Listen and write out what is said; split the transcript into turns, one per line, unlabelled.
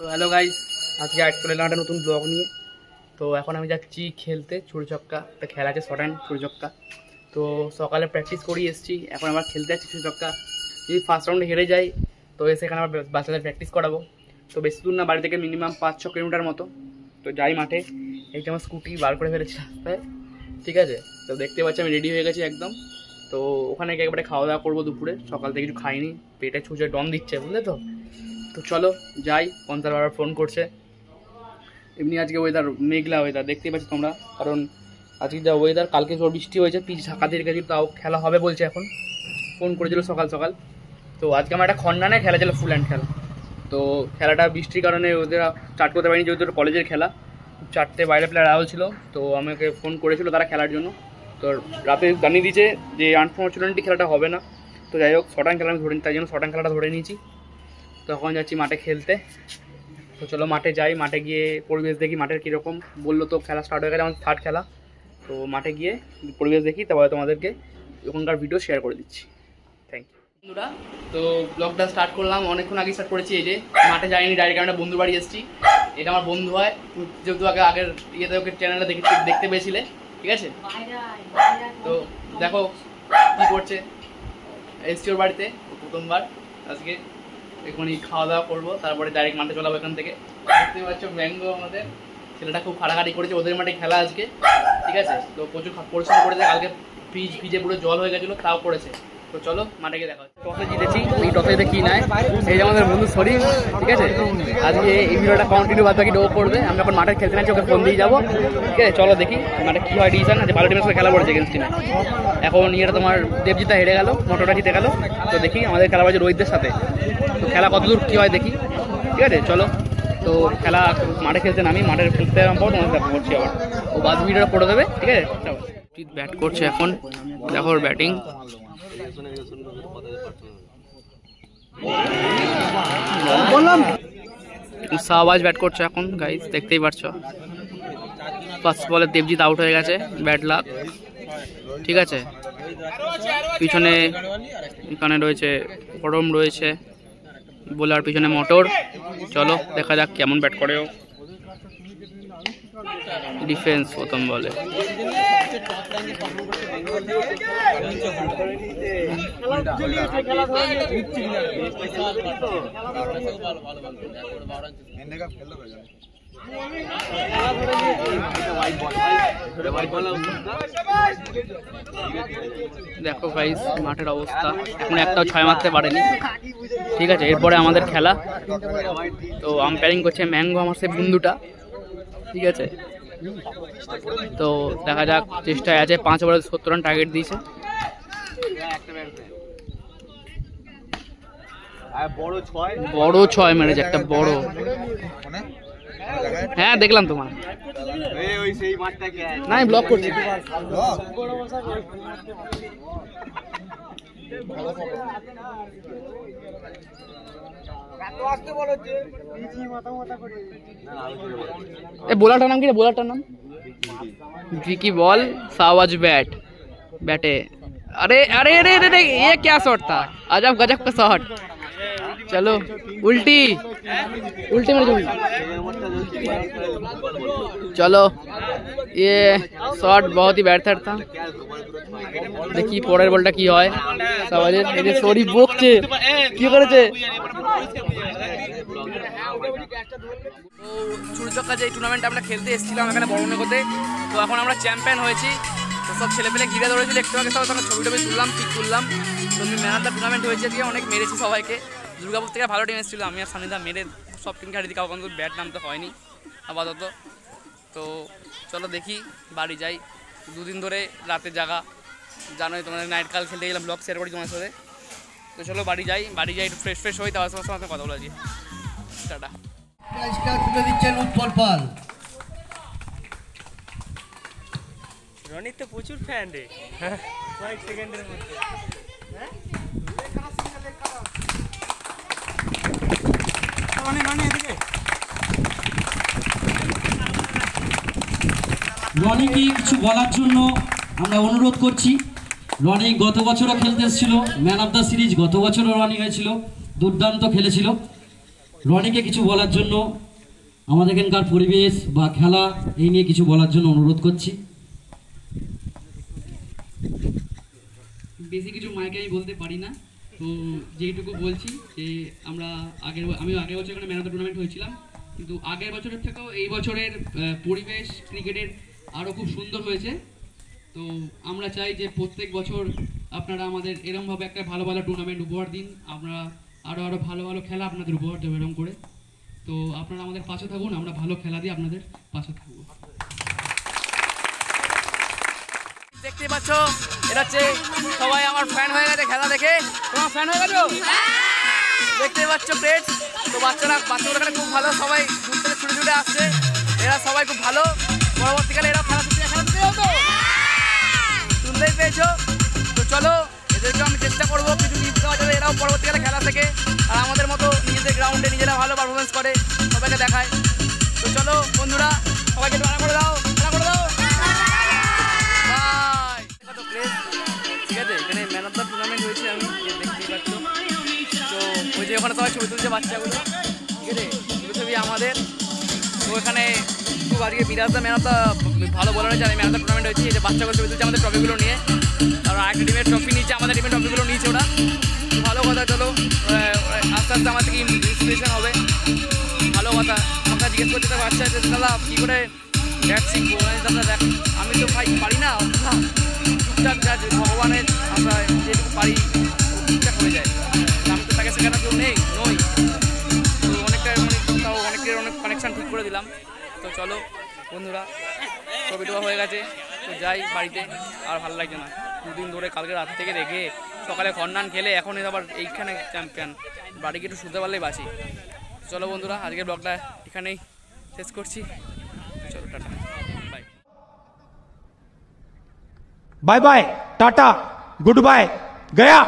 তো hello guys, আজকে চলে এলাম একটা নতুন ব্লগ নিয়ে। তো এখন আমি যাচ্ছি খেলতে ছুরি ছক্কা। একটা খেলা আছে শর্ট হ্যান্ড ছুরি ছক্কা। তো সকালে প্র্যাকটিস করিয়ে এসেছি, এখন আবার খেলতে যাচ্ছি ছুরি ছক্কা। যদি ফার্স্ট রাউন্ডে হেরে যাই তো সেখানে আবার বাচ্চাদের প্র্যাকটিস করাবো। তো বেশি দূর না, বাড়ি থেকে মিনিমাম 5-6 কিলোমিটার মতো। তো যাই মাঠে। এইটা আমার স্কুটি বার করে ফেলেছি রাস্তায়, ঠিক আছে। তো দেখতে পাচ্ছি আমি রেডি হয়ে গেছি একদম। তো ওখানে গিয়ে একবারে খাওয়া দাওয়া করবো দুপুরে। সকাল থেকে কিছু খাইনি, পেটে ছুঁচে ডন দিচ্ছে, বুঝলে তো। তো চলো যাই। পঞ্চার বারবার ফোন করছে। এমনি আজকে ওয়েদার মেঘলা ওয়েদার, দেখতেই পাচ্ছি তোমরা। কারণ আজকে যা ওয়েদার, কালকে জোর বৃষ্টি হয়েছে, পিচ ঢাকা দিয়ে রেখেছিল, তাও খেলা হবে বলছে এখন। ফোন করেছিল সকাল সকাল। তো আজকে আমার একটা খন্ডা নেই, খেলা ছিল ফুল হ্যান্ড খেলা। তো খেলাটা বৃষ্টির কারণে ওদের স্টার্ট করতে পারিনি, যেহেতু কলেজের খেলা। 4টে বাইরে প্লেয়ার আউট ছিল, তো আমাকে ফোন করেছিল তারা খেলার জন্য। তো রাতে জানিয়ে দিয়েছে যে আনফর্চুনেটলি খেলাটা হবে না। তো যাই হোক, শর্ট হ্যান্ড খেলা আমি ধরে নিই, তাই জন্য শর্ট হ্যান্ড খেলাটা ধরে নিয়েছি। তখন যাচ্ছি মাঠে খেলতে। তো চলো মাঠে যাই, মাঠে গিয়ে পরিবেশ দেখি মাঠের কীরকম। বললো তো খেলা স্টার্ট হয়ে গেছে, আমার থার্ড খেলা। তো মাঠে গিয়ে পরিবেশ দেখি, তারপরে তোমাদেরকে ওখানকার ভিডিও শেয়ার করে দিচ্ছি। থ্যাংক ইউ বন্ধুরা। তো ব্লগটা স্টার্ট করলাম, অনেকক্ষণ আগে স্টার্ট করেছি। এই যে মাঠে যাইনি, ডাইরেক্ট একটা বন্ধুর বাড়ি এসেছি। এটা আমার বন্ধু হয়, যেহেতু আগের ইয়েতে ওকে চ্যানেলটা দেখতে পেয়েছিলে, ঠিক আছে। তো দেখো কী করছে, এসছি ওর বাড়িতে প্রথমবার আজকে। এখনই খাওয়া দাওয়া করবো, তারপরে ডাইরেক্ট মাঠে চলাবো এখান থেকে। দেখতে পাচ্ছ ম্যাঙ্গো আমাদের ছেলেটা খুব খাড়াখাড়ি করেছে, ওদের মাঠে খেলা আজকে, ঠিক আছে। তো প্রচুর পরিশ্রম করেছে, কালকে ভিজে পুরো জল হয়ে গেছিলো, তাও করেছে। তো চলো মাঠে গিয়ে দেখা হচ্ছে। টসে জিতেছি, এই টসে জিতে কি নাই, এই যে আমাদের বন্ধু শরীফ, ঠিক আছে। আজকে এই ভিডিওটা কন্টিনিউ বাদ বাকি ও করবে। আমি এখন মাঠে খেলতে নাচ্ছি, ওকে ফোন দিয়ে যাবো, ঠিক আছে। চলো দেখি মাঠে কী হয় ডিসিশন। আছে ভালো টিমের সাথে খেলা পড়েছে এগেন্স্ট টিমে। এখন ইয়েটা তোমার দেবজিতা হেরে গেল, মোটরটা জিতে গেল। তো দেখি আমাদের খেলা পড়েছে রোহিতদের সাথে। তো খেলা কতদূর কী হয় দেখি, ঠিক আছে। চলো তো খেলা মাঠে খেলতে নামি, মাঠে খেলতে পর তোমাদের দেখা করছি আবার। ও বাদ ভিডিওটা করে দেবে, ঠিক আছে। চলো ব্যাট করছে এখন, দেখো ওর ব্যাটিং। শাহবাজ ব্যাট করছে এখন গাইস, দেখতেই পারছো। ফার্স্ট বলে দেবজিৎ আউট হয়ে গেছে, ব্যাড লাক, ঠিক আছে। পিছনে এখানে রয়েছে গরম রয়েছে, বোলার পিছনে মোটর। চলো দেখা যাক কেমন ব্যাট করে ও। ডিফেন্স প্রথম বলে, দেখো গাইস মাঠের অবস্থা, এখন একটাও 6 মারতে পারেনি, ঠিক আছে। এরপরে আমাদের খেলা। তো আম্পায়ারিং করছে ম্যাঙ্গো, আমার সে বন্ধুটা, ঠিক আছে। তো দেখা যাক, চেষ্টায় আছে। 5 ওভারে 70 রান টার্গেট দিয়েছে। বড় 6 মেরেছে, একটা বড়। হ্যাঁ দেখলাম তোমার, না আমি ব্লক করছি। বোলারটার নাম কি? বোলারটার নাম ভিকি বল, শাহবাজ बैट बैटे। अरे अरे अरे अरे ये क्या शॉट था, अजब गजब का शॉट। चलो उल्टी उल्टी में चलो, ये शॉट बहुत ही बैड था। দেখি পরের বলটা কি হয়। শাহবাজের এই যে সরি বকছে, কি করেছে। তো ছুরি ছক্কা যে টুর্নামেন্ট আমরা খেলতে এসেছিলাম এখানে বড়নগরে, তো এখন আমরা চ্যাম্পিয়ন হয়েছি। তো সব ছেলেপেলে ঘিরে ধরেছিল, একটু আগে সবাই তখন ছবি টবি তুললাম, পিক তুললাম। তো ম্যান অফ দ্য টুর্নামেন্ট হয়েছে, দিয়ে অনেক মেরেছি সবাইকে। দুর্গাপুর থেকে ভালো টিম এসেছিলো, আমি আর সানিদা মেরে সব টিমকে হারিয়ে দিই, কাউকে কিন্তু ব্যাট নামতে হয়নি আপাতত। তো চলো দেখি বাড়ি যাই। 2 দিন ধরে রাতে জাগা, জানোই তোমাদের নাইট কাল খেলতে গেলাম, ব্লগ শেয়ার করি তোমার সাথে। তো চলো বাড়ি যাই একটু ফ্রেশ হই, তার সাথে কথা বলা যায়। টাটা।
তুলে দিচ্ছেন উৎপল পাল।
রনির তো প্রচুর ফ্যান রে, কয়েক সেকেন্ডের মধ্যে।
রনিকে কিছু বলার জন্য আমরা অনুরোধ করছি। রনি গত বছরও খেলতে এসেছিল, ম্যান অফ দ্য সিরিজ গত বছরও রনি হয়েছিল, দুর্দান্ত খেলেছিল। রনিকে কিছু বলার জন্য, আমাদের এখানকার পরিবেশ বা খেলা এই নিয়ে কিছু বলার জন্য অনুরোধ করছি।
বেশি কিছু মাইকে আমি বলতে পারি না, তো যেটুকু বলছি যে আমি আগের বছর এখানে ম্যান অফ দ্য টুর্নামেন্ট হয়েছিলাম, কিন্তু আগের বছরের থেকেও এই বছরের পরিবেশ ক্রিকেটের আরও খুব সুন্দর হয়েছে। তো আমরা চাই যে প্রত্যেক বছর আপনারা আমাদের এরমভাবে একটা ভালো ভালো টুর্নামেন্ট উপহার দিন, আমরা আরও ভালো ভালো খেলা আপনাদের উপহার দেবো এরকম করে। তো আপনারা আমাদের পাশে থাকুন, আমরা ভালো খেলা দিয়ে আপনাদের পাশে থাকবো। দেখতে পাচ্ছ এটা হচ্ছে সবাই আমার ফ্যান হয়ে গেছে খেলা দেখে। তোমার ফ্যান হয়ে গেছো? দেখতে পাচ্ছ প্লেট। তো বাচ্চাগুলো এখানে খুব ভালো, সবাই দূর থেকে ছুটে ছুটে আসছে, এরা সবাই খুব ভালো। পরবর্তীকালে এরা খেলা শুনতেই পেয়েছো। তো চলো এদেরকে আমি চেষ্টা করবো কিছু টিপস দেওয়া যাবে, এরাও পরবর্তীকালে খেলা থেকে আর আমাদের মতো নিজেদের গ্রাউন্ডে নিজেরা ভালো পারফরমেন্স করে সবাইকে দেখায়। তো চলো বন্ধুরা, সবাইকে খেলা করে দাও, খেলা করে দাও। ঠিক আছে, এখানে ম্যান অফ দ্য টুর্নামেন্ট হয়েছে, আমি দেখতেই পাচ্ছ। তো ওই যে ওখানে সবাই ছবি তুলছে বাচ্চাগুলো, ঠিক আছে, এগুলো ছবি আমাদের। তো এখানে খুব আজকে বিরাজদা ম্যান অফ দ্য ভালো বলার হয়েছে, ম্যান অফ দ্য টুর্নামেন্ট হয়েছে। এই যে বাচ্চাগুলো ছবি তুলছে আমাদের ট্রফিগুলো নিয়ে, আর আরেকটা টিমের ট্রফি নিচ্ছে, আমাদের টিমের ট্রফিগুলো নিয়েছে ওরা। ভালো কথা, চলো আস্তে আস্তে আমার থেকে ইন্সপিরেশন হবে, ভালো কথা। আমাকে জিজ্ঞেস করতে বাচ্চা আছে দাদা কী করে ব্যাট শিখবো, দাদা দেখ আমি তো ভাই পারি না, টুকটাক যা ভগবানের আমরা যেটুকু পারি ঠিকঠাক হয়ে যায়, আমি তো তাকে শেখানোর কেউ নই। তো অনেকের অনেক কানেকশান ঠিক করে দিলাম। তো চলো বন্ধুরা, ছবি টোয়া হয়ে গেছে, তো যাই বাড়িতে, আর ভালো লাগছে না। দুদিন ধরে কালকে রাত থেকে রেখে সকালে খন্নান খেলে এখন আবার এইখানে চ্যাম্পিয়ন, বাড়ি গিয়ে একটু শুতে পারলেই বাঁচি। চলো বন্ধুরা, আজকের ব্লগটা এখানেই শেষ করছি। চলো tata, bye
bye bye tata good bye गया।